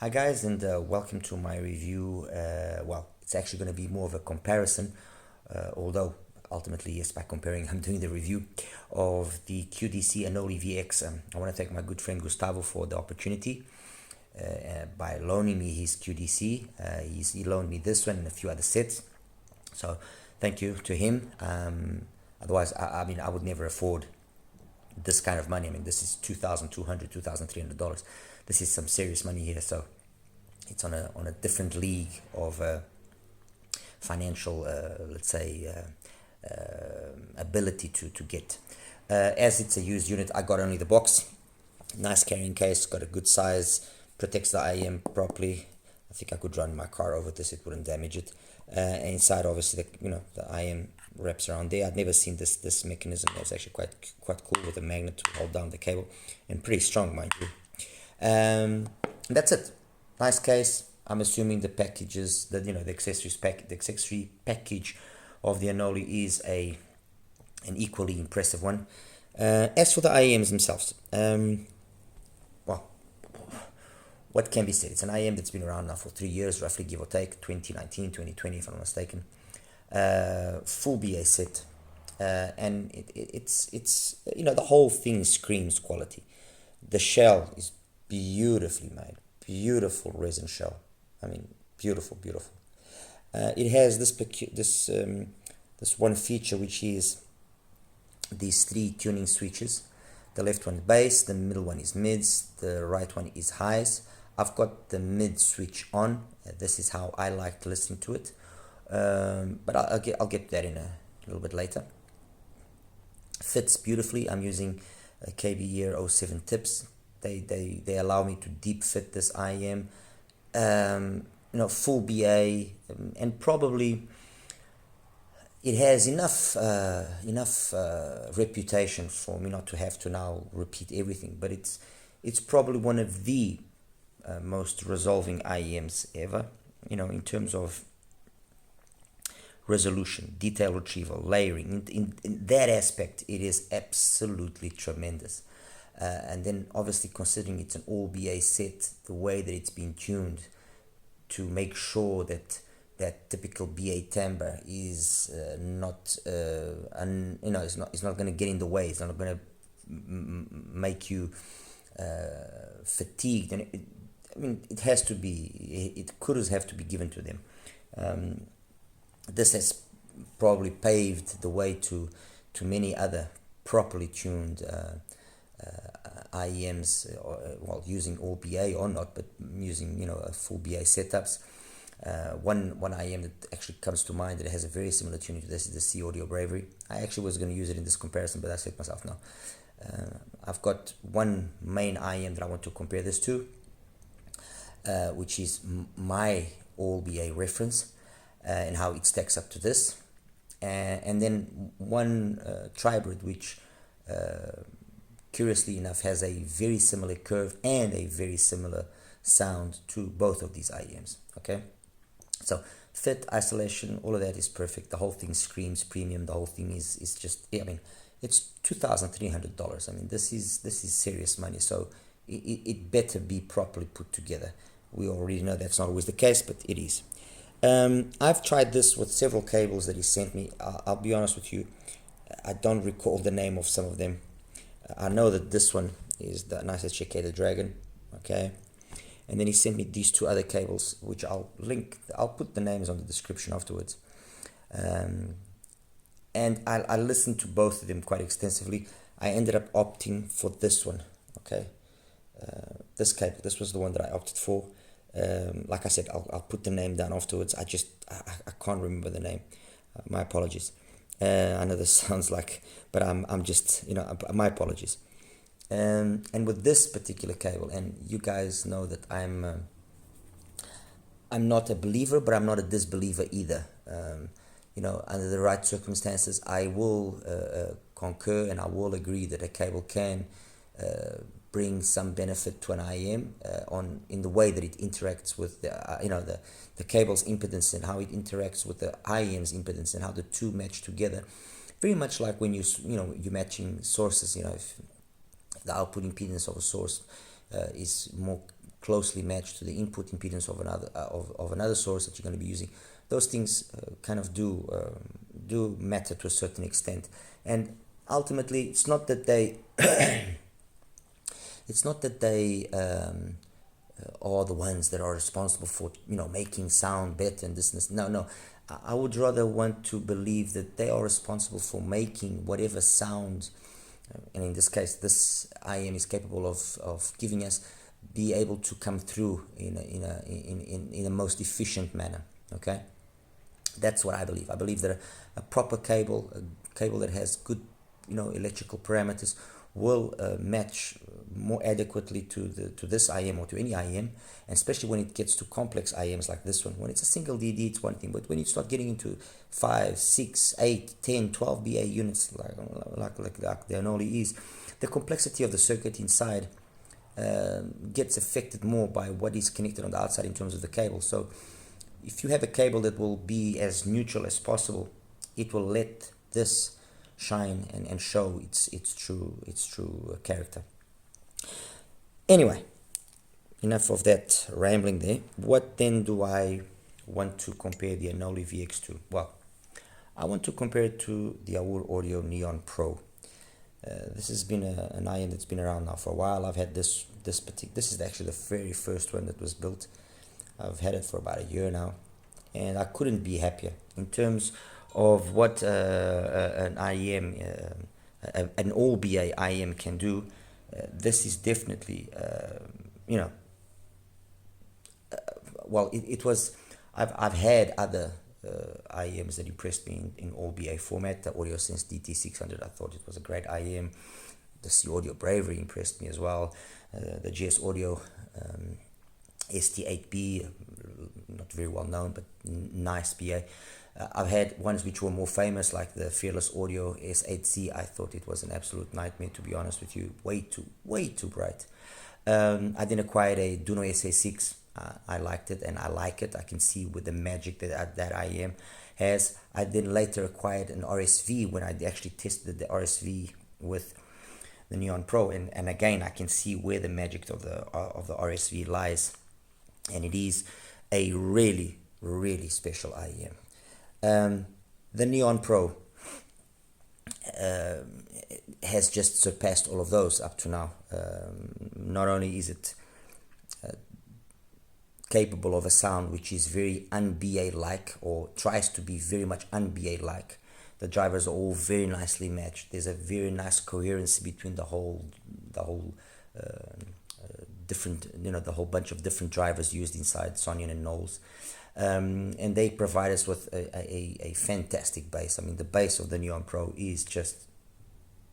Hi guys, and welcome to my review. Well, it's actually going to be more of a comparison, although ultimately, yes, by comparing, I'm doing the review of the QDC Anole VX. I want to thank my good friend Gustavo for the opportunity by loaning me his QDC. He loaned me this one and a few other sets, so thank you to him. Otherwise, I mean, I would never afford this kind of money. I mean, this is $2,200, $2,300. This is some serious money here, so it's on a different league of financial, let's say, ability to get. As it's a used unit, I got only the box. Nice carrying case, got a good size, protects the IEM properly. I think I could run my car over this; it wouldn't damage it. Inside, obviously, the IEM wraps around there. I'd never seen this mechanism. That's actually quite cool with a magnet to hold down the cable, and pretty strong, mind you. That's it. Nice case. I'm assuming the packages that the accessory package of the Anole is an equally impressive one. As for the IEMs themselves, well, what can be said? It's an IEM that's been around now for 3 years, roughly, give or take, 2019, 2020, if I'm not mistaken. Full BA set, and it's the whole thing screams quality. The shell is beautifully made, beautiful resin shell. I mean, beautiful. It has this one feature, which is these 3 tuning switches. The left one is bass, the middle one is mids, the right one is highs. I've got the mid switch on. This is how I like listening to it, but I'll get that in a little bit later. Fits beautifully. I'm using a KB Year 07 tips. They allow me to deep fit this IEM, full BA, and probably it has enough reputation for me not to have to now repeat everything. But it's probably one of the most resolving IEMs ever. In terms of resolution, detail retrieval, layering. In that aspect, it is absolutely tremendous. And then obviously, considering it's an all BA set, the way that it's been tuned to make sure that typical BA timbre is not it's not going to get in the way. It's not going to make you fatigued. And it has to be. It kudos have to be given to them. This has probably paved the way to many other properly tuned IEMs, using all BA or not, but using a full BA setups. One IEM that actually comes to mind that has a very similar tuning to this is the C Audio Bravery. I actually was going to use it in this comparison, but I said myself no. I've got one main IEM that I want to compare this to, which is my all BA reference, and how it stacks up to this, and then one tribrid which curiously enough has a very similar curve and a very similar sound to both of these IEMs. Okay, so fit, isolation, all of that is perfect. The whole thing screams premium. The whole thing is just, it's $2,300. I mean, this is serious money, so it better be properly put together. We already know that's not always the case, but it is. I've tried this with several cables that he sent me. I'll be honest with you, I don't recall the name of some of them. I know that this one is the HAKUGEI, the Dragon, okay? And then he sent me these 2 other cables, which I'll link. I'll put the names on the description afterwards. And I listened to both of them quite extensively. I ended up opting for this one, okay? This cable, this was the one that I opted for. Like I said, I'll put the name down afterwards. I can't remember the name. My apologies. I know this sounds like, but I'm just, my apologies. And with this particular cable, and you guys know that I'm not a believer, but I'm not a disbeliever either. Under the right circumstances, I will concur and I will agree that a cable can bring some benefit to an IEM in the way that it interacts with the cable's impedance and how it interacts with the IEM's impedance and how the two match together. Very much like when you're matching sources. If the output impedance of a source is more closely match to the input impedance of another source that you're going to be using. Those things kind of do matter to a certain extent, and ultimately it's not that they are the ones that are responsible for making sound better and this and this. No, I would rather want to believe that they are responsible for making whatever sound, and in this case this IM is capable of giving us, be able to come through in a most efficient manner. Okay, that's what I believe. I believe that a proper cable, a cable that has good electrical parameters, will match more adequately to this IM or to any IM, and especially when it gets to complex IMs like this one. When it's a single DD, it's one thing, but when you start getting into 5, 6, 8, 10, 12 BA units like the Anole is, the complexity of the circuit inside gets affected more by what is connected on the outside in terms of the cable. So if you have a cable that will be as neutral as possible, it will let this shine and show its true character. Anyway, enough of that rambling there. What then do I want to compare the Anole VX to? Well, I want to compare it to the Awur Audio Neon Pro. This has been an IM that's been around now for a while. I've had this is actually the very first one that was built. I've had it for about a year now, and I couldn't be happier in terms of what an IEM, an all BA IEM can do. This is definitely, well, it was. I've had other IEMs that impressed me in all BA format. The AudioSense DT600, I thought it was a great IEM. The C Audio Bravery impressed me as well. The GS Audio ST8B, not very well known, but nice BA. I've had ones which were more famous, like the Fearless Audio S8C. I thought it was an absolute nightmare, to be honest with you. Way too bright. I then acquired a Duno SA6. I liked it and I like it. I can see with the magic that IEM has. I then later acquired an RSV when I actually tested the RSV with the Neon Pro, and again I can see where the magic of the RSV lies, and it is a really special IEM. The Neon Pro has just surpassed all of those up to now. Not only is it capable of a sound which is very un-BA like, or tries to be very much un-BA like. The drivers are all very nicely matched. There's a very nice coherency between the whole different, the whole bunch of different drivers used inside Sonyan and Knowles. And they provide us with a fantastic bass. I mean, the bass of the Neon Pro is just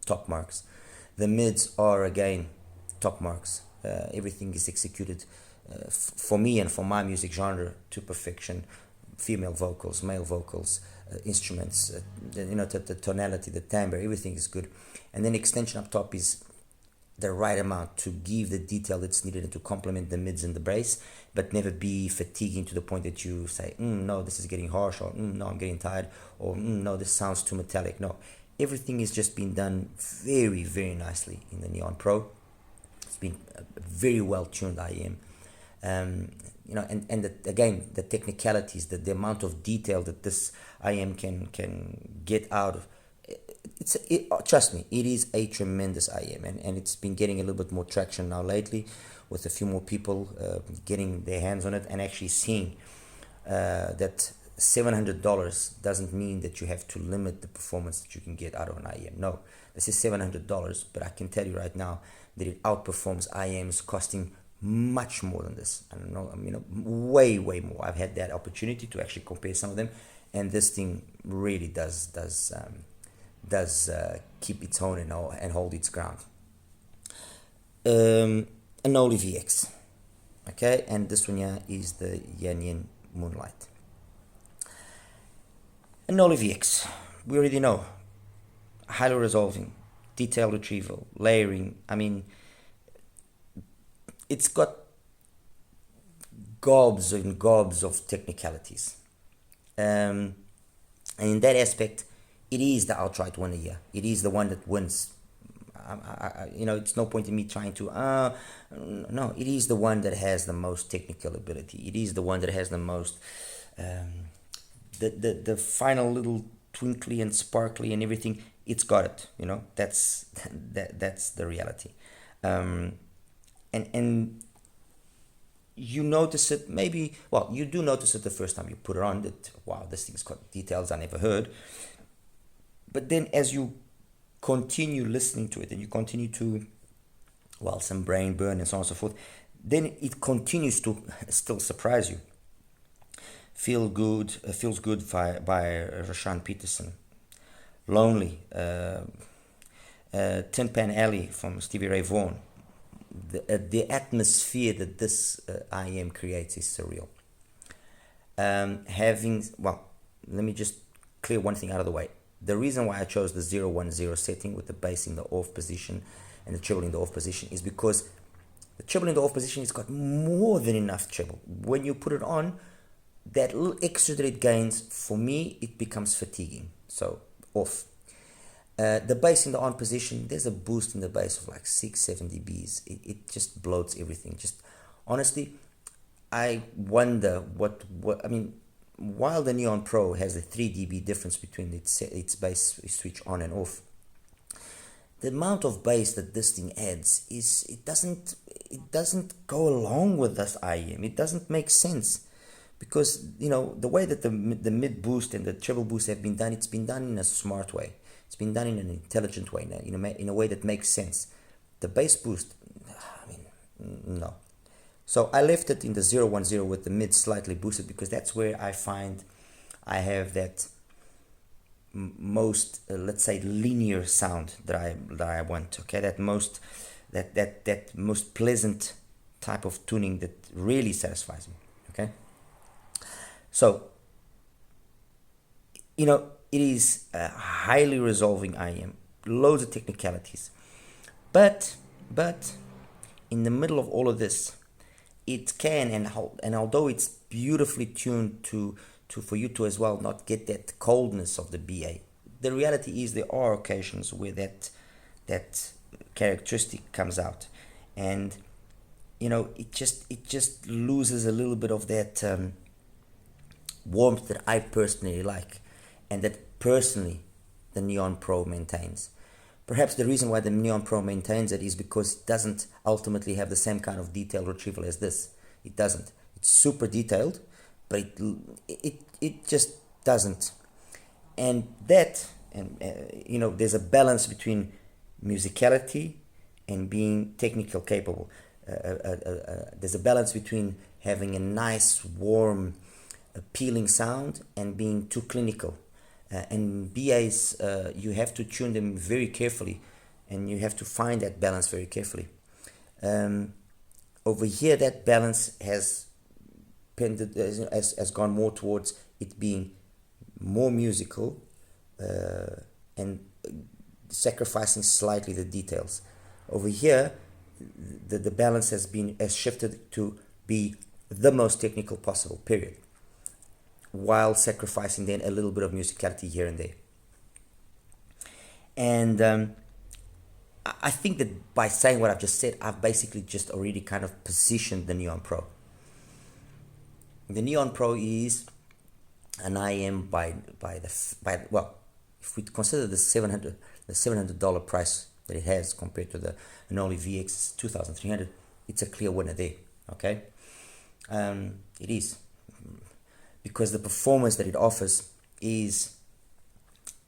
top marks. The mids are again top marks. Everything is executed for me and for my music genre to perfection. Female vocals, male vocals, instruments, the tonality, the timbre, everything is good. And then extension up top is the right amount to give the detail that's needed and to complement the mids and the bass, but never be fatiguing to the point that you say, no, this is getting harsh, or no, I'm getting tired, or no, this sounds too metallic. No, everything is just been done very nicely in the Neon Pro. It's been a very well tuned IEM. Again, the technicalities, the amount of detail that this IM can get out of, trust me, it is a tremendous IM, and it's been getting a little bit more traction now lately, with a few more people getting their hands on it and actually seeing that $700 doesn't mean that you have to limit the performance that you can get out of an IM. No, this is $700, but I can tell you right now that it outperforms IMs costing much more than this. I don't know, way more. I've had that opportunity to actually compare some of them, and this thing really does keep its own and hold its ground. Anole VX, okay, and this one here is the Yanyin Moonlight. Anole VX, we already know, highly resolving, detail retrieval, layering. I mean, it's got gobs and gobs of technicalities. And in that aspect, it is the outright winner here. It is the one that wins. you know, it's no point in me trying to, no, it is the one that has the most technical ability. It is the one that has the most, the final little twinkly and sparkly and everything. It's got it, you know, that's the reality. And you notice it maybe, well, you do notice it the first time you put it on, that, wow, this thing's got details I never heard. But then as you continue listening to it and you continue to, well, some brain burn and so on and so forth, then it continues to still surprise you. Feels Good by Rashaan Peterson. Lonely, Tin Pan Alley from Stevie Ray Vaughan. The atmosphere that this IEM creates is surreal. Well, let me just clear one thing out of the way. The reason why I chose the 0-1-0 setting with the bass in the off position and the treble in the off position is because the treble in the off position has got more than enough treble. When you put it on, that little extra that it gains, for me, it becomes fatiguing. So, off. The bass in the on position, there's a boost in the bass of like 6-7 dBs. It just bloats everything. Just honestly, I wonder what I mean. While the Neon Pro has a 3 dB difference between its bass switch on and off, the amount of bass that this thing adds it doesn't go along with this IEM. It doesn't make sense, because you know the way that the mid boost and the treble boost have been done, it's been done in a smart way. It's been done in an intelligent way, in a way that makes sense. The bass boost, I mean, no. So I left it in the 0-1-0 with the mid slightly boosted, because that's where I find I have that most, let's say, linear sound that I want. Okay, that most pleasant type of tuning that really satisfies me. Okay, so you know, it is a highly resolving IEM, loads of technicalities, but in the middle of all of this, it can, and although it's beautifully tuned to for you to as well not get that coldness of the BA, the reality is there are occasions where that characteristic comes out, and you know, it just loses a little bit of that warmth that I personally like, and that personally the Neon Pro maintains. Perhaps the reason why the Neon Pro maintains it is because it doesn't ultimately have the same kind of detail retrieval as this. It doesn't. It's super detailed, but it just doesn't. And you know, there's a balance between musicality and being technical capable. There's a balance between having a nice, warm, appealing sound and being too clinical. And BAs, you have to tune them very carefully, and you have to find that balance very carefully. Over here, that balance has gone more towards it being more musical and sacrificing slightly the details. Over here, the balance has shifted to be the most technical possible, period, while sacrificing then a little bit of musicality here and there. And I think that by saying what I've just said, I've basically just already kind of positioned the Neon Pro. The Neon Pro is an IEM by well, if we consider the $700 price that it has compared to the Anole VX $2,300, it's a clear winner there. Okay, it is, because the performance that it offers is,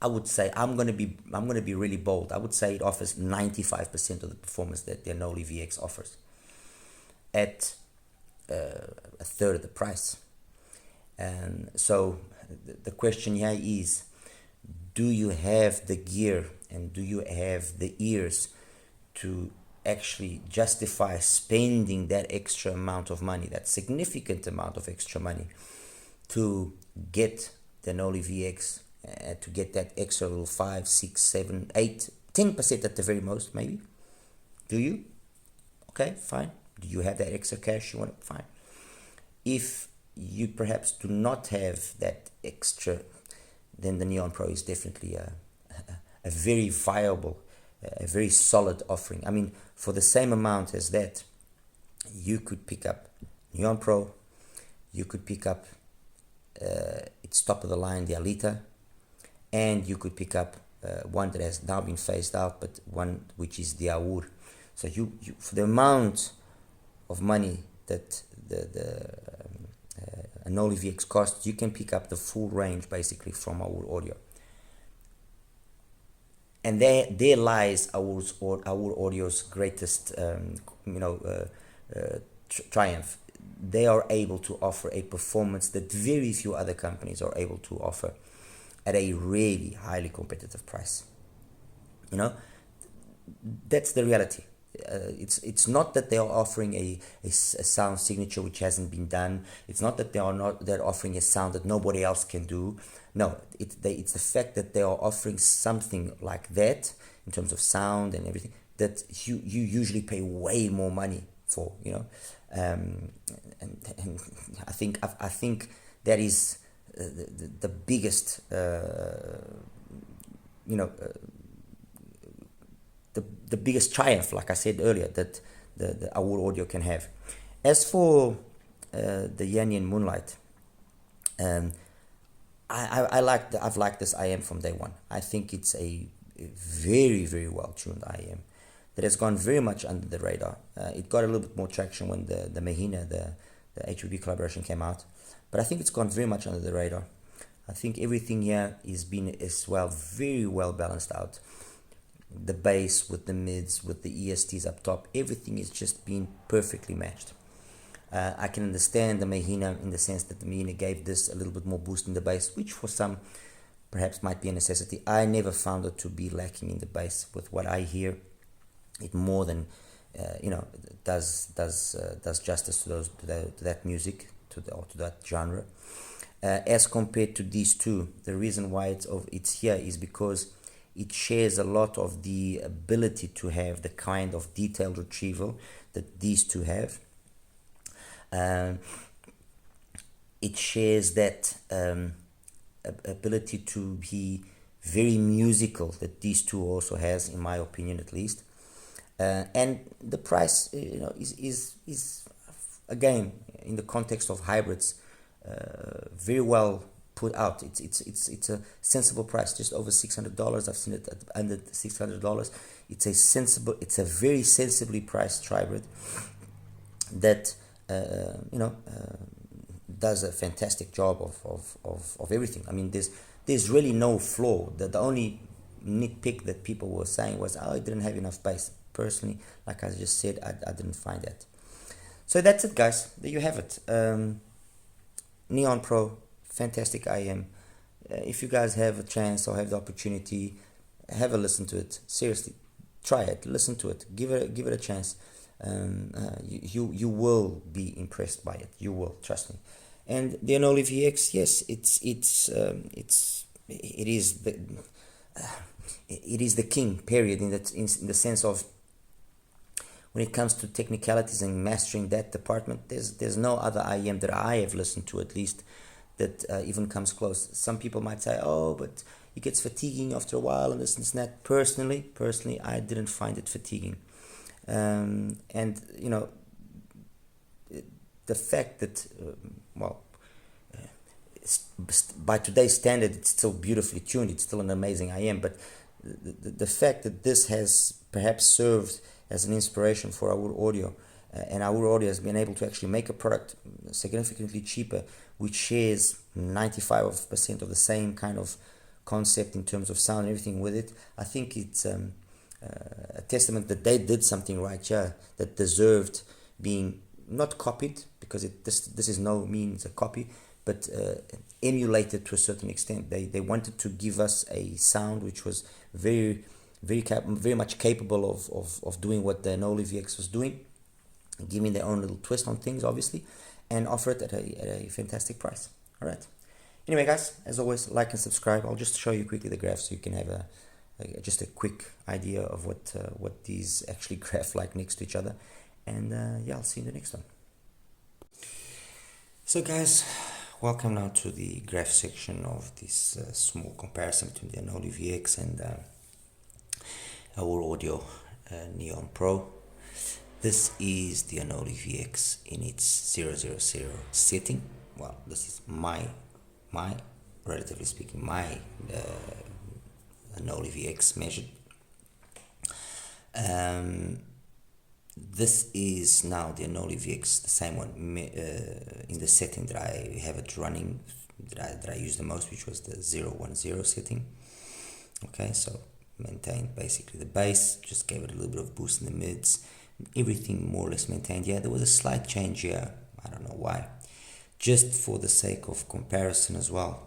I would say, I'm gonna be really bold. I would say it offers 95% of the performance that the Anole VX offers at a third of the price. And so the question here is, do you have the gear and do you have the ears to actually justify spending that extra amount of money, that significant amount of extra money, to get the Anole VX, to get that extra little 5, 6, 7, 8, 10% at the very most, maybe? Do you? Okay, fine. Do you have that extra cash? You want it? Fine. If you perhaps do not have that extra, then the Neon Pro is definitely a very viable a very solid offering. I mean, for the same amount as that, you could pick up Neon Pro, you could pick up its top of the line, the Alita, and you could pick up one that has now been phased out, but one which is the Aur. So you for the amount of money that the Anole VX costs, you can pick up the full range basically from Aur Audio. And there lies Aur Audio's greatest triumph. They are able to offer a performance that very few other companies are able to offer at a really highly competitive price. You know, that's the reality. It's not that they are offering a sound signature which hasn't been done. It's not that they're offering a sound that nobody else can do. No, it's the fact that they are offering something like that in terms of sound and everything that you usually pay way more money for. You know, and I think that is the biggest the biggest triumph, like I said earlier, that the Aur Audio can have. As for the Yanyin Moonlight, I've liked this IM from day one. I think it's a very, very well tuned IM that has gone very much under the radar. It got a little bit more traction when the Mahina, the HBB collaboration came out, but I think it's gone very much under the radar. I think everything here is very well balanced out. The bass with the mids, with the ESTs up top, everything is just being perfectly matched. I can understand the Mahina in the sense that the Mahina gave this a little bit more boost in the bass, which for some perhaps might be a necessity. I never found it to be lacking in the bass. With what I hear, it more than does justice to that music, to that genre. As compared to these two, the reason why it's here is because it shares a lot of the ability to have the kind of detailed retrieval that these two have. It shares that ability to be very musical that these two also has, in my opinion at least. And the price, is again, in the context of hybrids, very well put out. It's a sensible price, just over $600. I've seen it at under $600. It's a very sensibly priced hybrid that does a fantastic job of everything. I mean, there's really no flaw. The only nitpick that people were saying was, it didn't have enough bass. Personally, like I just said, I didn't find that. So that's it, guys. There you have it. Neon Pro, fantastic IM. If you guys have a chance or have the opportunity, have a listen to it. Seriously, try it, listen to it, give it a chance. You will be impressed by it. You will, trust me. And the Anole VX, yes, it is the king. Period. In the sense of, when it comes to technicalities and mastering that department, there's no other IM that I have listened to, at least, that even comes close. Some people might say, but it gets fatiguing after a while and this and that. Personally, I didn't find it fatiguing. And the fact that, by today's standard, it's still beautifully tuned. It's still an amazing IM, but the fact that this has perhaps served as an inspiration for Aur Audio, and Aur Audio has been able to actually make a product significantly cheaper, which shares 95% of the same kind of concept in terms of sound and everything with it. I think it's a testament that they did something right here that deserved being not copied, because this is no means a copy, but emulated to a certain extent. They wanted to give us a sound which was very much capable of doing what the Anole VX was doing, giving their own little twist on things, obviously, and offer it at a fantastic price. All right. Anyway, guys, as always, like and subscribe. I'll just show you quickly the graphs so you can have just a quick idea of what these actually graph like next to each other. And I'll see you in the next one. So, guys, welcome now to the graph section of this small comparison between the Anole VX and our audio Neon Pro. This is the Anole VX in its 000 setting. Well, this is my relatively speaking, my Anole VX measured. This is now the Anole VX, the same one in the setting that I have it running, that I use the most, which was the 010 setting. Okay, so maintained basically the bass, just gave it a little bit of boost in the mids, everything more or less maintained. Yeah, there was a slight change here, I don't know why, just for the sake of comparison as well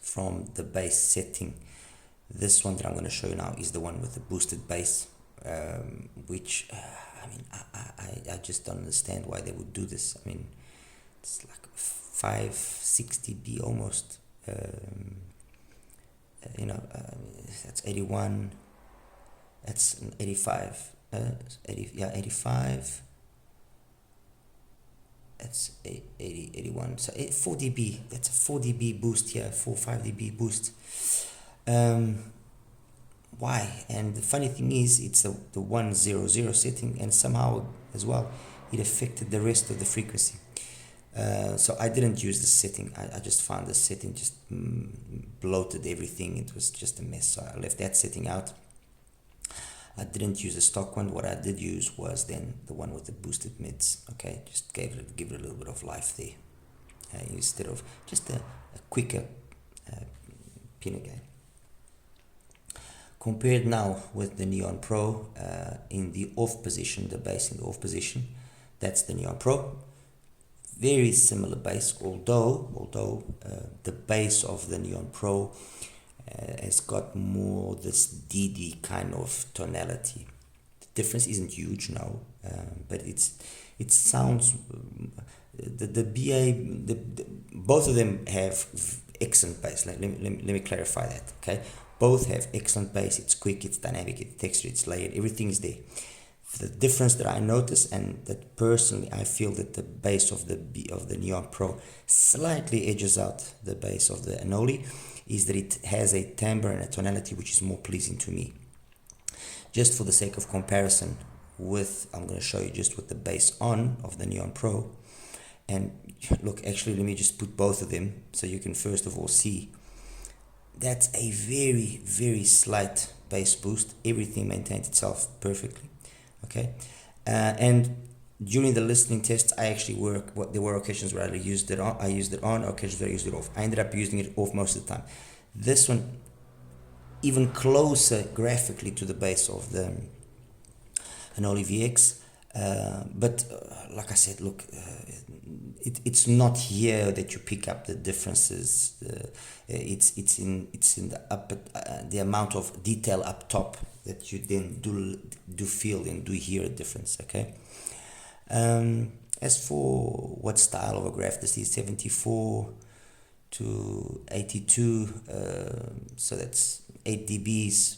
from the bass setting. This one that I'm going to show you now is the one with the boosted bass, which I mean, I just don't understand why they would do this. I mean, it's like 560 dB almost. That's 81, that's 85, 85, that's 80, 81, so 4 dB, that's a 4 dB boost here, 5 dB boost. Why? And the funny thing is, it's the 100 setting, and somehow as well it affected the rest of the frequency. So I didn't use the setting. I just found the setting just bloated everything. It was just a mess. So I left that setting out. I didn't use the stock one. What I did use was then the one with the boosted mids. Okay, just give it a little bit of life there, instead of just a quicker pin gain. Compared now with the Neon Pro in the off position, the bass in the off position, that's the Neon Pro. Very similar bass, although the bass of the Neon Pro has got more this DD kind of tonality. The difference isn't huge now, but it sounds the BA both of them have excellent bass. Let me clarify that. Okay, both have excellent bass. It's quick, it's dynamic, it's textured, it's layered. Everything is there. The difference that I notice, and that personally I feel that the bass of the Neon Pro slightly edges out the bass of the Anole, is that it has a timbre and a tonality which is more pleasing to me. Just for the sake of comparison with, I'm going to show you just with the bass on of the Neon Pro. And look, actually let me just put both of them so you can first of all see. That's a very, very slight bass boost. Everything maintains itself perfectly. Okay, and during the listening tests, I actually there were occasions where I used it on, occasions where I used it off. I ended up using it off most of the time. This one, even closer graphically to the bass of the Anole VX, but like I said, look, it's not here that you pick up the differences. It's in the upper, the amount of detail up top that you then do feel and do hear a difference. Okay. As for what style of a graph this is, 74 to 82, so that's 8 dBs.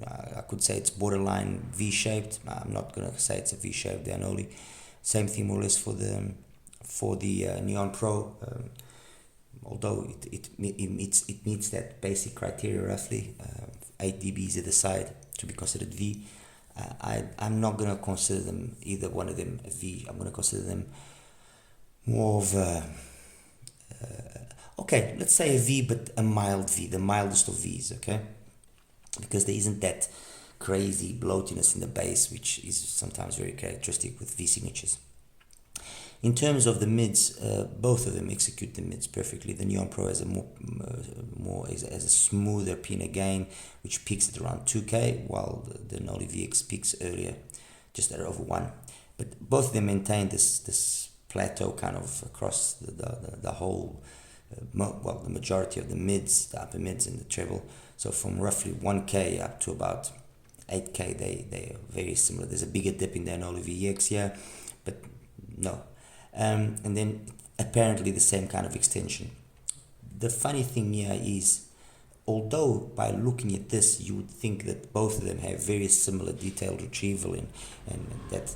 I could say it's borderline V-shaped. I'm not gonna say it's a V-shaped. They're only same thing more or less for the Neon Pro. Although it meets that basic criteria roughly, 8 dBs either side to be considered V. I'm not going to consider them, either one of them, a V. I'm going to consider them more of a, okay, let's say a V, but a mild V, the mildest of Vs, okay? Because there isn't that crazy bloatiness in the bass, which is sometimes very characteristic with V signatures. In terms of the mids, both of them execute the mids perfectly. The Neon Pro has a has a smoother pinna gain, which peaks at around 2K, while the Anole VX peaks earlier, just at over 1. But both of them maintain this plateau kind of across the whole, the majority of the mids, the upper mids and the treble. So from roughly 1K up to about 8K, they are very similar. There's a bigger dip in the Anole VX here, but no. And then apparently the same kind of extension. The funny thing here is, although by looking at this you would think that both of them have very similar detailed retrieval and that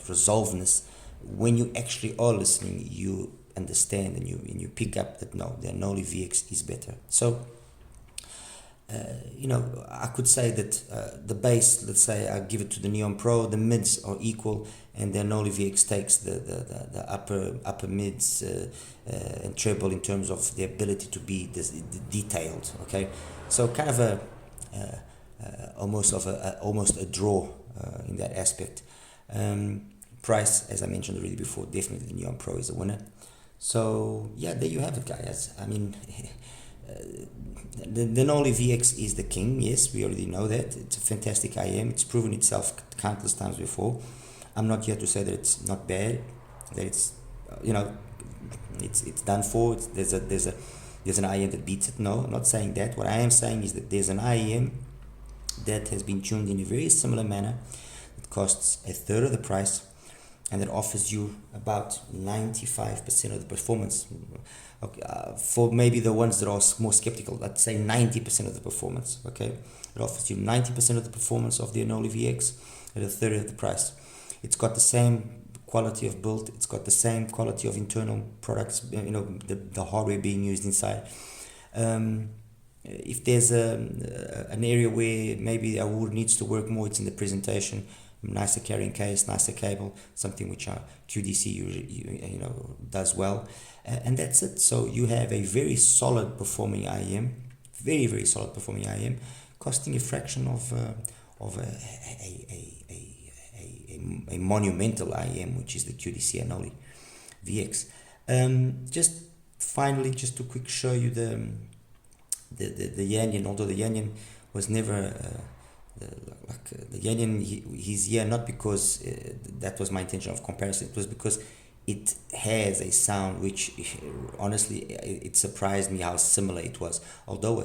resolvedness, when you actually are listening you understand and you pick up that no, the Anole VX is better. So you know, I could say that the bass, let's say I give it to the Neon Pro, the mids are equal, and the Anole VX takes the upper mids and treble in terms of the ability to be detailed. Okay, so kind of almost a draw in that aspect. Price, as I mentioned already before, definitely the Neon Pro is a winner. So yeah, there you have it, guys. I mean. The Anole VX is the king. Yes, we already know that. It's a fantastic IM. It's proven itself countless times before. I'm not here to say that it's not bad, that it's you know, it's done for. There's an IM that beats it. No, I'm not saying that. What I am saying is that there's an IM that has been tuned in a very similar manner. It costs a third of the price, and it offers you about 95% of the performance. Okay, for maybe the ones that are more skeptical, let's say 90% of the performance. Okay, it offers you 90% of the performance of the Anole VX at a third of the price. It's got the same quality of build. It's got the same quality of internal products. You know, the hardware being used inside. If there's an area where maybe our wood needs to work more, it's in the presentation. Nicer carrying case, nicer cable, something which QDC you know does well, and that's it. So you have a very solid performing IM, very solid performing IM, costing a fraction of a monumental IM, which is the QDC Anole VX. Just finally, just to quick show you the Yanyin. Although the Yanyin was never the Yanyin, he's here not because that was my intention of comparison. It was because it has a sound which honestly it surprised me how similar it was, although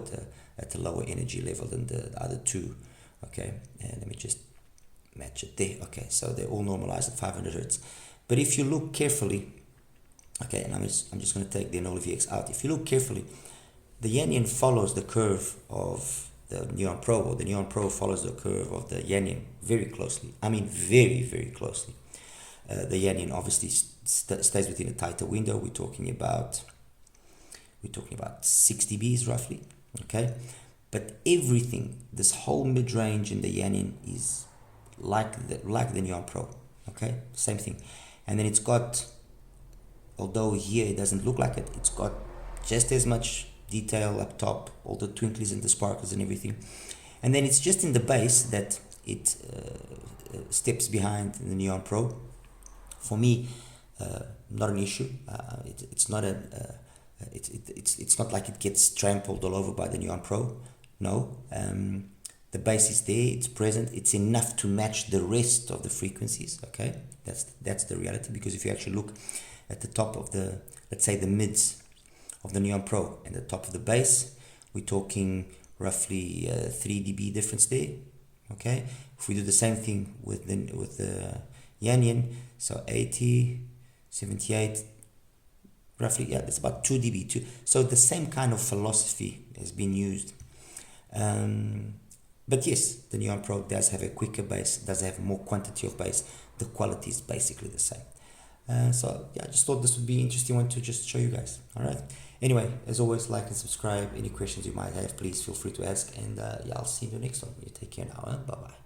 at a lower energy level than the other two. Okay, and let me just match it there. Okay, so they're all normalized at 500 hertz. But if you look carefully, okay, and I'm just going to take the Anole VX out. If you look carefully, the Yanyin follows the curve of the Neon Pro, or the Neon Pro follows the curve of the Yanyin very closely. I mean, very closely. The Yanyin obviously stays within a tighter window. We're talking about 6 dBs roughly. Okay, but everything, this whole mid-range in the Yanyin is like the Neon Pro. Okay, same thing, and then it's got, although here it doesn't look like it, it's got just as much detail up top, all the twinklies and the sparkles and everything, and then it's just in the bass that it steps behind the Neon Pro. For me, not an issue. It's not like it gets trampled all over by the Neon Pro. No, the bass is there, it's present, it's enough to match the rest of the frequencies. Okay, that's the reality, because if you actually look at the top of the, let's say the mids of the Neon Pro and the top of the bass, we're talking roughly 3 dB difference there. Okay, if we do the same thing with the Yanyin, so 80, 78, roughly, yeah, it's about 2 dB too. So the same kind of philosophy has been used. But yes, the Neon Pro does have a quicker bass, does have more quantity of bass. The quality is basically the same. So yeah, I just thought this would be an interesting one to just show you guys. All right. Anyway, as always, like and subscribe. Any questions you might have, please feel free to ask. And yeah, I'll see you in the next one. You take care now. Bye bye.